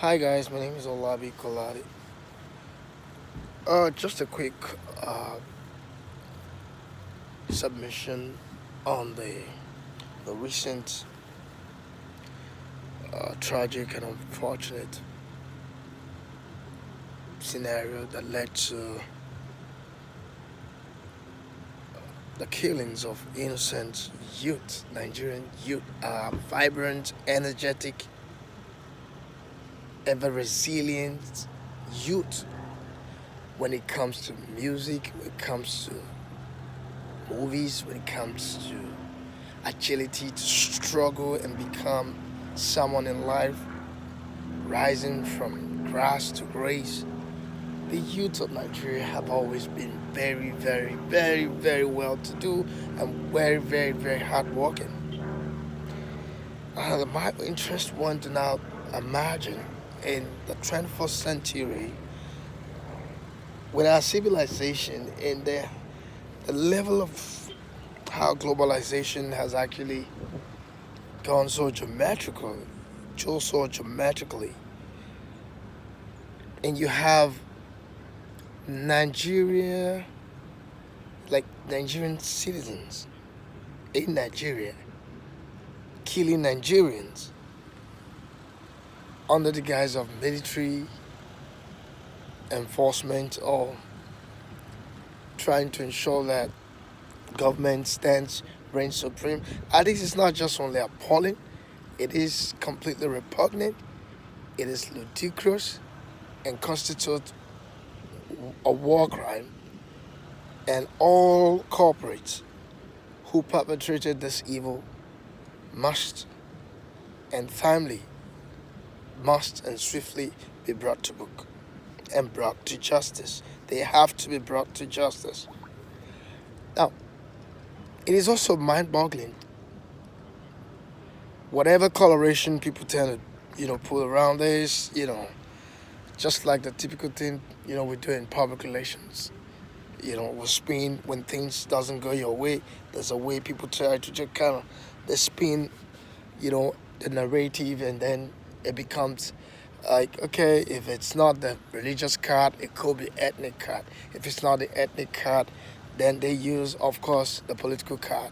Hi guys, my name is Owolabi Kolade. Just a quick uh, submission on the recent tragic and unfortunate scenario that led to the killings of innocent youth, Nigerian youth, vibrant, energetic, ever resilient youth when it comes to music, when it comes to movies, when it comes to agility to struggle and become someone in life, rising from grass to grace. The youth of Nigeria have always been very, very, very, very well to do and very, very, very hardworking. My interest want to now imagine in the 21st century with our civilization and the level of how globalization has actually gone so geometrically, and you have Nigeria, like Nigerian citizens in Nigeria, killing Nigerians under the guise of military enforcement or trying to ensure that government stands reigns supreme. I think it's not just only appalling, it is completely repugnant, it is ludicrous, and constitutes a war crime. And all corporates who perpetrated this evil must and timely must and swiftly be brought to book and brought to justice. They have to be brought to justice. Now, it is also mind-boggling. Whatever coloration people tend to, put around this, just like the typical thing, we do in public relations. We spin when things doesn't go your way. There's a way people try to just kind of they spin, the narrative, and then it becomes like, okay, if it's not the religious card, it could be ethnic card. If it's not the ethnic card, then they use, of course, the political card.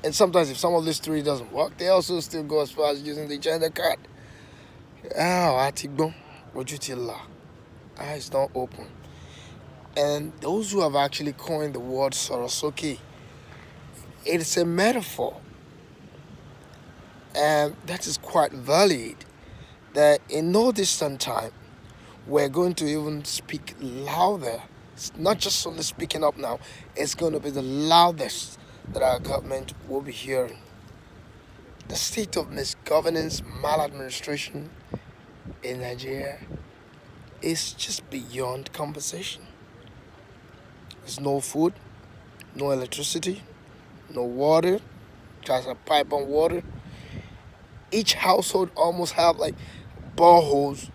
And sometimes if some of these three doesn't work, they also still go as far as using the gender card. Atigbo, Ojutila, eyes not open. And those who have actually coined the word Sorosoki, it's a metaphor. And that is quite valid. That in no distant time, we're going to even speak louder. It's not just only speaking up now, it's going to be the loudest that our government will be hearing. The state of misgovernance, maladministration in Nigeria is just beyond conversation. There's no food, no electricity, no water, just a pipe on water. Each household almost have like boreholes,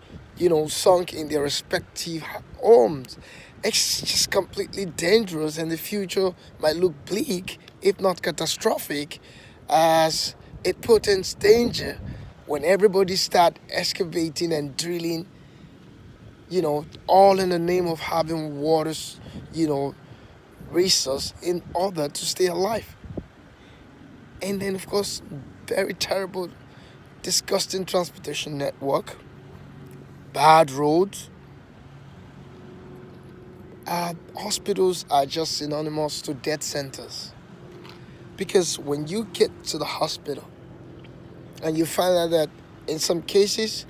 sunk in their respective homes. It's just completely dangerous, and the future might look bleak, if not catastrophic, as it portends danger when everybody start excavating and drilling, all in the name of having waters, resource in order to stay alive. And then, of course, very terrible, disgusting transportation network, bad roads. Hospitals are just synonymous to death centers. Because when you get to the hospital and you find out that in some cases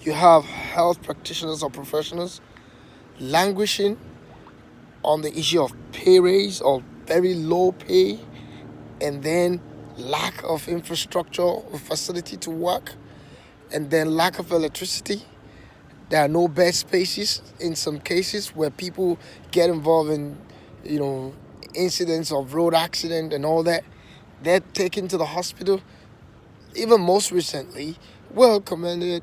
you have health practitioners or professionals languishing on the issue of pay raise or very low pay, and then lack of infrastructure or facility to work, and then lack of electricity. There are no bed spaces in some cases where people get involved in, incidents of road accident and all that. They're taken to the hospital. Even most recently, well commended.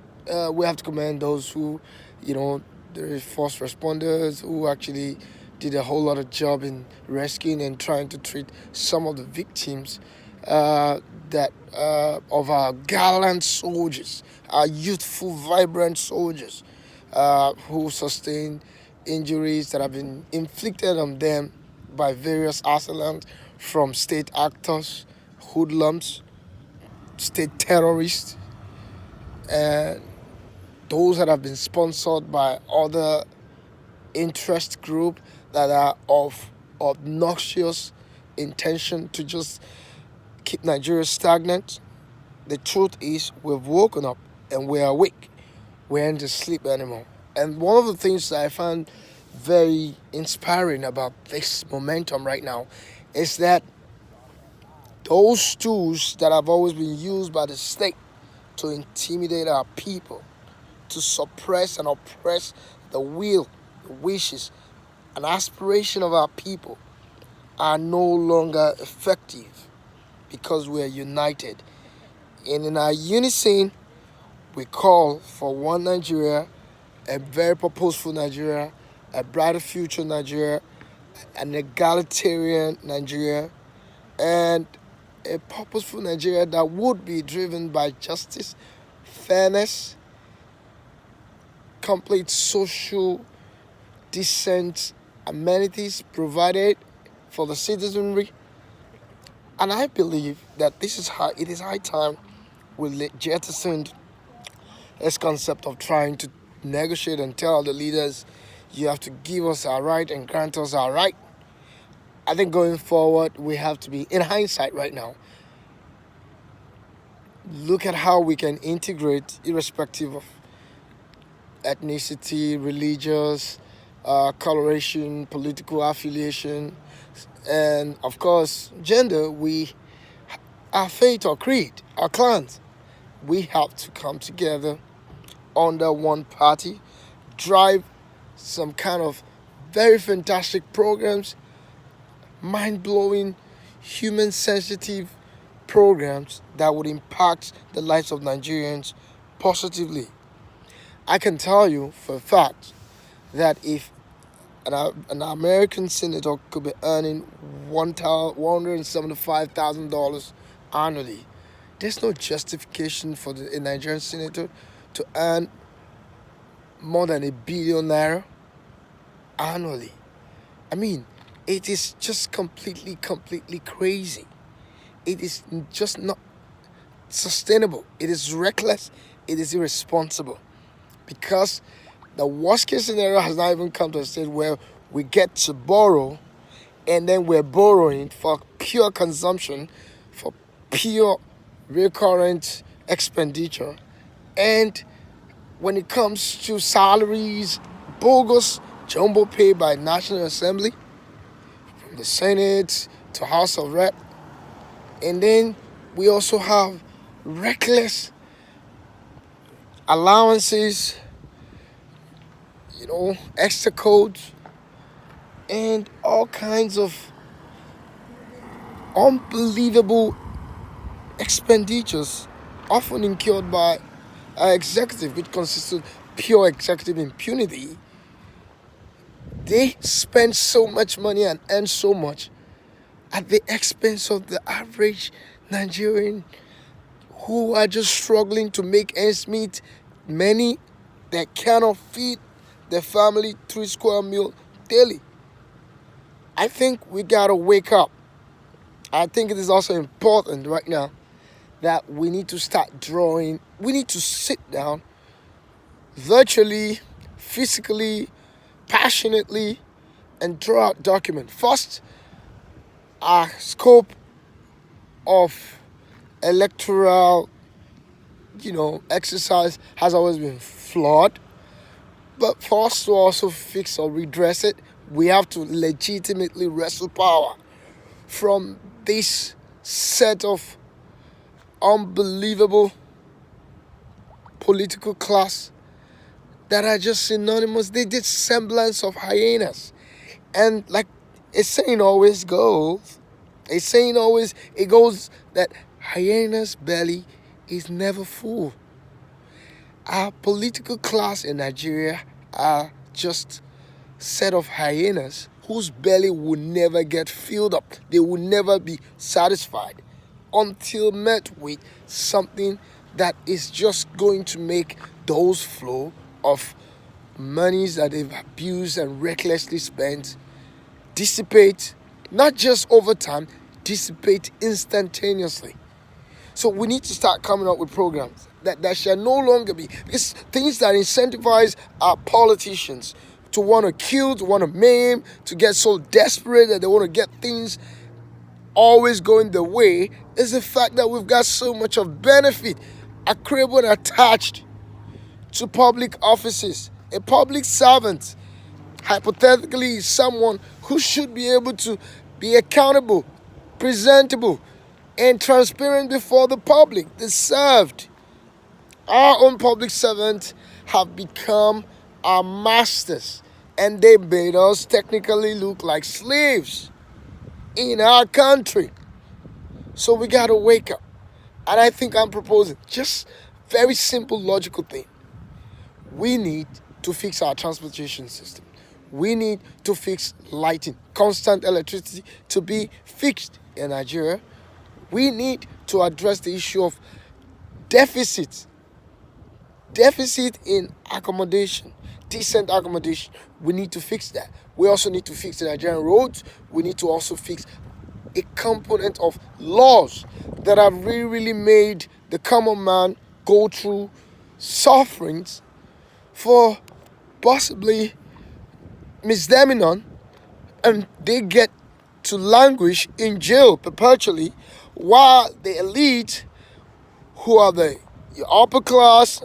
We have to commend those who, the first responders who actually did a whole lot of job in rescuing and trying to treat some of the victims uh, that of our gallant soldiers, our youthful, vibrant soldiers who sustain injuries that have been inflicted on them by various assailants from state actors, hoodlums, state terrorists, and those that have been sponsored by other interest group that are of obnoxious intention to just keep Nigeria stagnant. The truth is, we've woken up and we're awake. We ain't just sleep anymore. And one of the things that I find very inspiring about this momentum right now is that those tools that have always been used by the state to intimidate our people, to suppress and oppress the will, the wishes, and aspiration of our people are no longer effective because we are united. And in our unison, we call for one Nigeria, a very purposeful Nigeria, a brighter future Nigeria, an egalitarian Nigeria, and a purposeful Nigeria that would be driven by justice, fairness, complete social decent amenities provided for the citizenry. And I believe that it is high time we jettisoned this concept of trying to negotiate and tell the leaders you have to give us our right and grant us our right. I think going forward, we have to be, in hindsight right now, look at how we can integrate, irrespective of ethnicity, religious, coloration, political affiliation, and of course, gender, our faith or creed, our clans. We have to come together under one party, drive some kind of very fantastic programs, mind-blowing, human-sensitive programs that would impact the lives of Nigerians positively. I can tell you for a fact that if an American senator could be earning $175,000 annually, there's no justification for a Nigerian senator to earn more than £1 billion annually. I mean, it is just completely crazy. It is just not sustainable. It is reckless. It is irresponsible. Because the worst case scenario has not even come to a stage where we get to borrow and then we're borrowing for pure consumption, for pure recurrent expenditure. And when it comes to salaries, bogus jumbo pay by National Assembly, from the Senate to House of Rep. And then we also have reckless allowances, extra codes, and all kinds of unbelievable expenditures, often incurred by our executive, which consists of pure executive impunity. They spend so much money and earn so much at the expense of the average Nigerian who are just struggling to make ends meet. Many that cannot feed their family 3 square meal daily. I think we gotta wake up. I think it is also important right now that we need to start drawing. We need to sit down virtually, physically, passionately, and draw out document. First, our scope of electoral, exercise has always been flawed. But for us to also fix or redress it, we have to legitimately wrestle power from this set of unbelievable political class that are just synonymous. They did semblance of hyenas. And like a saying always goes, it goes that hyena's belly is never full. Our political class in Nigeria are just set of hyenas whose belly will never get filled up. They will never be satisfied. until met with something that is just going to make those flow of monies that they've abused and recklessly spent dissipate, not just over time, dissipate instantaneously. So we need to start coming up with programs that shall no longer be, because things that incentivize our politicians to want to kill, to want to maim, to get so desperate that they want to get things always going their way, is the fact that we've got so much of benefit accruable and attached to public offices. A public servant, hypothetically, is someone who should be able to be accountable, presentable, and transparent before the public. They served. Our own public servants have become our masters, and they made us technically look like slaves in our country. So we got to wake up. And I think I'm proposing just very simple logical thing. We need to fix our transportation system. We need to fix lighting, constant electricity to be fixed in Nigeria. We need to address the issue of deficit in accommodation, decent accommodation. We need to fix that. We also need to fix the Nigerian roads. We need to also fix a component of laws that have really made the common man go through sufferings for possibly misdemeanor, and they get to languish in jail perpetually, while the elite, who are the upper class,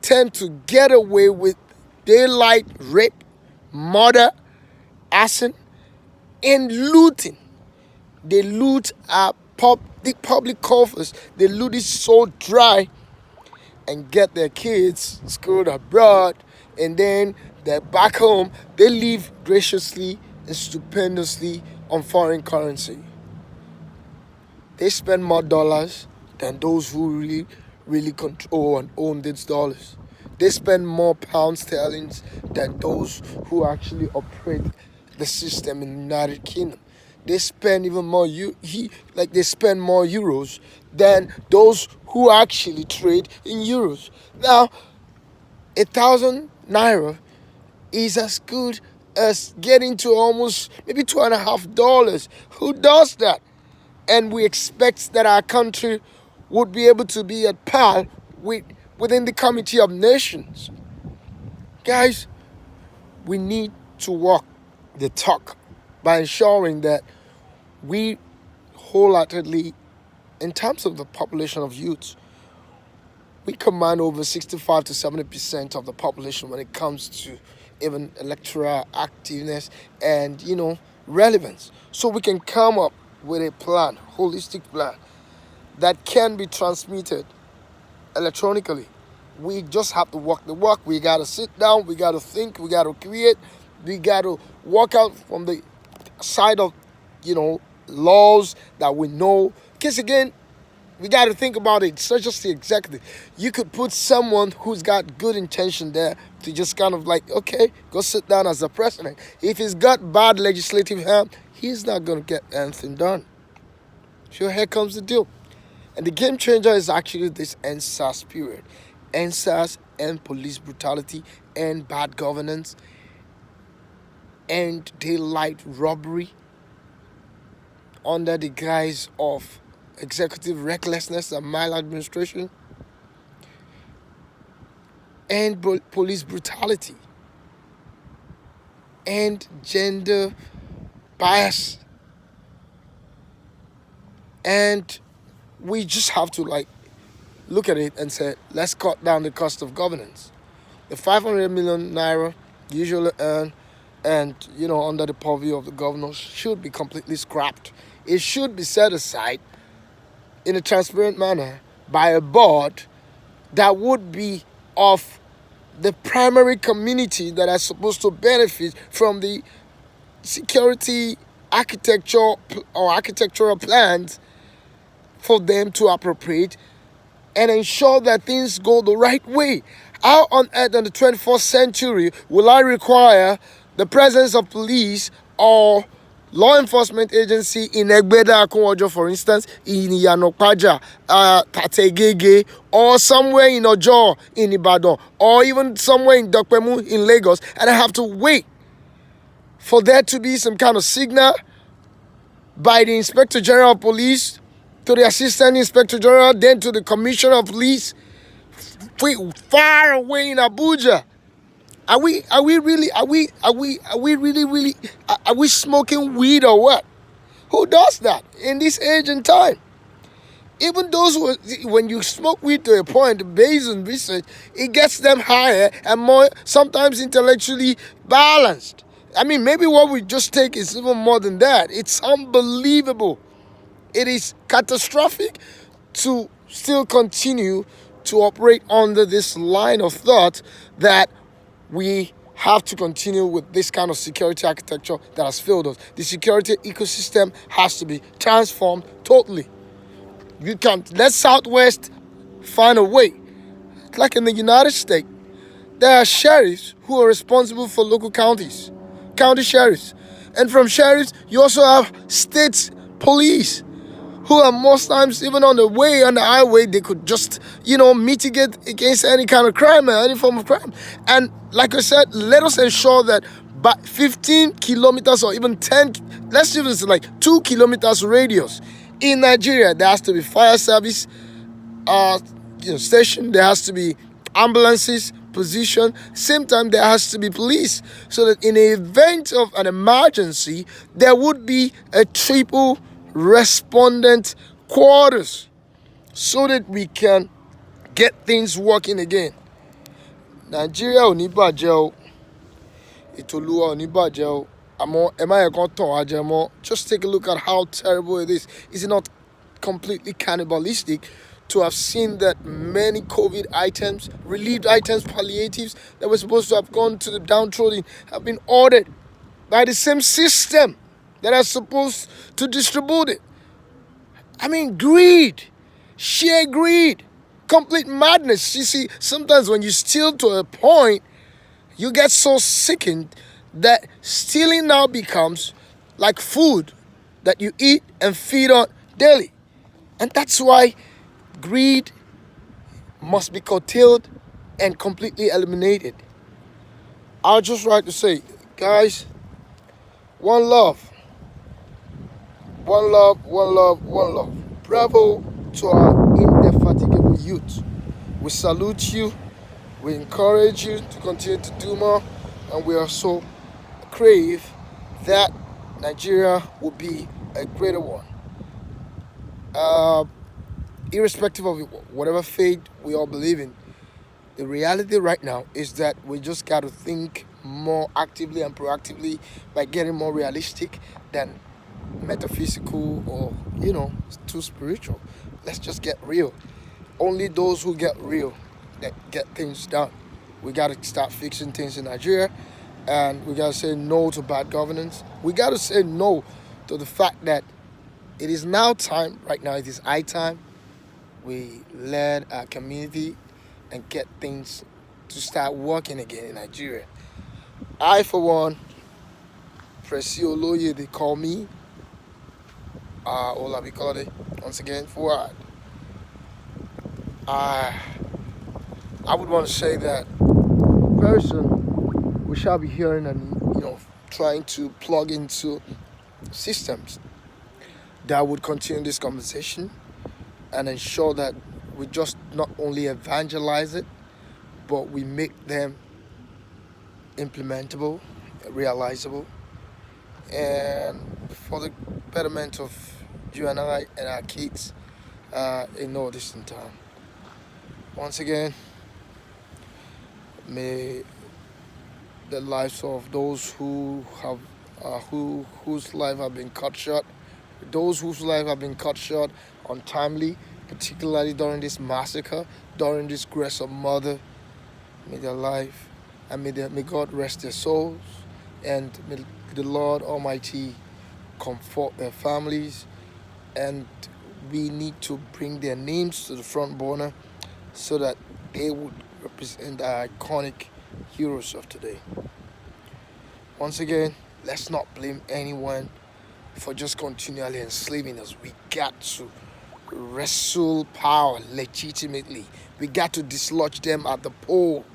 tend to get away with daylight rape, murder, arson, and looting. They loot our public coffers. They loot it so dry and get their kids schooled abroad, and then they're back home. They live graciously and stupendously on foreign currency. They spend more dollars than those who really control and own these dollars. They spend more pounds sterling than those who actually operate the system in the United Kingdom. They spend even more they spend more euros than those who actually trade in euros. Now, 1,000 naira is as good as getting to almost maybe $2.50. Who does that? And we expect that our country would be able to be at par within the Committee of Nations. Guys, we need to walk the talk by ensuring that we wholeheartedly, in terms of the population of youths, we command over 65 to 70% of the population when it comes to even electoral activeness and, relevance. So we can come up with a plan, holistic plan, that can be transmitted electronically. We just have to walk the walk. We got to sit down. We got to think. We got to create. We got to walk out from the side of, laws that we know. Because again, we got to think about it. It's not just the executive. You could put someone who's got good intention there to just kind of okay, go sit down as the president. If he's got bad legislative hand, he's not going to get anything done. So here comes the deal. And the game changer is actually this NSAS period. NSAS and police brutality and bad governance and daylight robbery under the guise of executive recklessness and maladministration and police brutality and gender bias. And we just have to look at it and say, let's cut down the cost of governance. The 500 million naira usually earned and, under the purview of the governors should be completely scrapped. It should be set aside in a transparent manner by a board that would be of the primary community that are supposed to benefit from the security architecture or architectural plans for them to appropriate and ensure that things go the right way. How on earth in the 21st century will I require the presence of police or law enforcement agency in Egbeda Akunwojo, for instance, in Yanopaja, Kategege, or somewhere in Ojo, in Ibadan, or even somewhere in Dokpemu, in Lagos, and I have to wait for there to be some kind of signal by the Inspector General of Police to the Assistant Inspector General, then to the Commissioner of Police, far away in Abuja. Are we smoking weed or what? Who does that in this age and time? Even those who, when you smoke weed to a point, based on research, it gets them higher and more, sometimes intellectually balanced. I mean, maybe what we just take is even more than that. It's unbelievable. It is catastrophic to still continue to operate under this line of thought that we have to continue with this kind of security architecture that has failed us. The security ecosystem has to be transformed totally. You can't let Southwest find a way. Like in the United States, there are sheriffs who are responsible for local counties, county sheriffs. And from sheriffs, you also have state police, who are most times, even on the way, on the highway, they could just, mitigate against any kind of crime or any form of crime. And like I said, let us ensure that by 15 kilometers or even 10, let's even say like 2 kilometers radius in Nigeria, there has to be fire service station, there has to be ambulances position, same time there has to be police, so that in the event of an emergency, there would be a triple respondent quarters so that we can get things working again. Nigeria ò ní bàjẹ́ o, ètò Olúwa ò ní bàjẹ́ o, àmọ́ ẹ má yẹ kán tàn wá jẹ mọ́. Just take a look at how terrible it is. Is it not completely cannibalistic to have seen that many COVID items, relief items, palliatives that were supposed to have gone to the downtrodden have been ordered by the same system that are supposed to distribute it? I mean, greed, sheer greed, complete madness. You see, sometimes when you steal to a point, you get so sickened that stealing now becomes like food that you eat and feed on daily. And that's why greed must be curtailed and completely eliminated. I'll just like to say, guys, one love. One love, one love, one love. Bravo to our indefatigable youth. We salute you. We encourage you to continue to do more. And we also crave that Nigeria will be a greater one. Irrespective of whatever faith we all believe in, the reality right now is that we just got to think more actively and proactively by getting more realistic than metaphysical or too spiritual. Let's just get real. Only those who get real that get things done. We got to start fixing things in Nigeria, and we got to say no to bad governance. We got to say no to the fact that it is now time, right now it is high time we led our community and get things to start working again in Nigeria. I, for one, Presi Oloye, they call me, Owolabi Kolade, once again, Fuad. I would want to say that very soon we shall be hearing and trying to plug into systems that would continue this conversation and ensure that we just not only evangelize it, but we make them implementable, realizable, and for the betterment of you and I and our kids in no distant time. Once again, may the lives of those who have whose life have been cut short, those whose life have been cut short untimely, particularly during this massacre, during this gruesome murder, may their life and may God rest their souls, and may the Lord Almighty comfort their families, and we need to bring their names to the front burner so that they would represent the iconic heroes of today. Once again, let's not blame anyone for just continually enslaving us. We got to wrestle power legitimately. We got to dislodge them at the poll.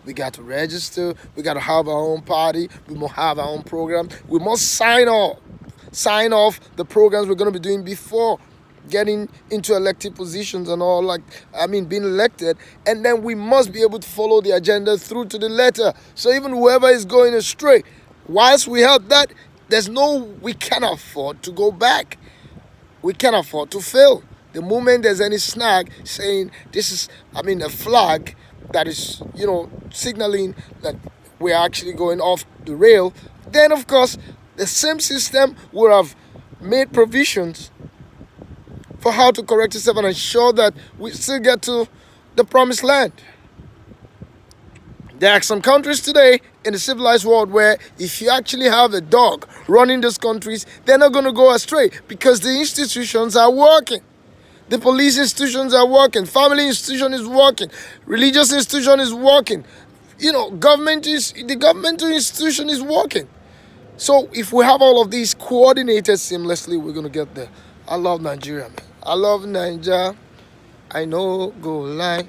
We got to register. We got to have our own party. We must have our own program. We must sign off the programs we're going to be doing before getting into elected positions and all, being elected. And then we must be able to follow the agenda through to the letter. So even whoever is going astray, whilst we have that, we cannot afford to go back. We can't afford to fail. The moment there's any snag saying this is, a flag that is, signaling that we're actually going off the rail, then of course the same system would have made provisions for how to correct itself and ensure that we still get to the promised land. There are some countries today in the civilized world where if you actually have a dog running those countries, they're not going to go astray because the institutions are working. The police institutions are working. Family institution is working. Religious institution is working. The governmental institution is working. So if we have all of these coordinated seamlessly, we're going to get there. I love Nigeria, man. I love Nigeria. I know go lie.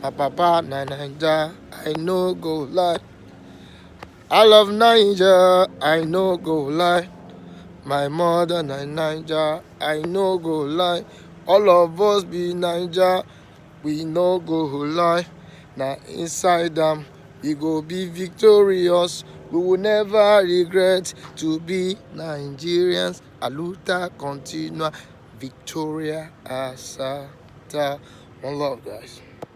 My papa na Nigeria. I know go lie. I love Nigeria. I know go lie. My mother na Nigeria. I know go lie. All of us be Nigeria. We know go lie. Now inside them, we go be victorious. We will never regret to be Nigerians. A luta continua. Victoria Asata. One love, guys.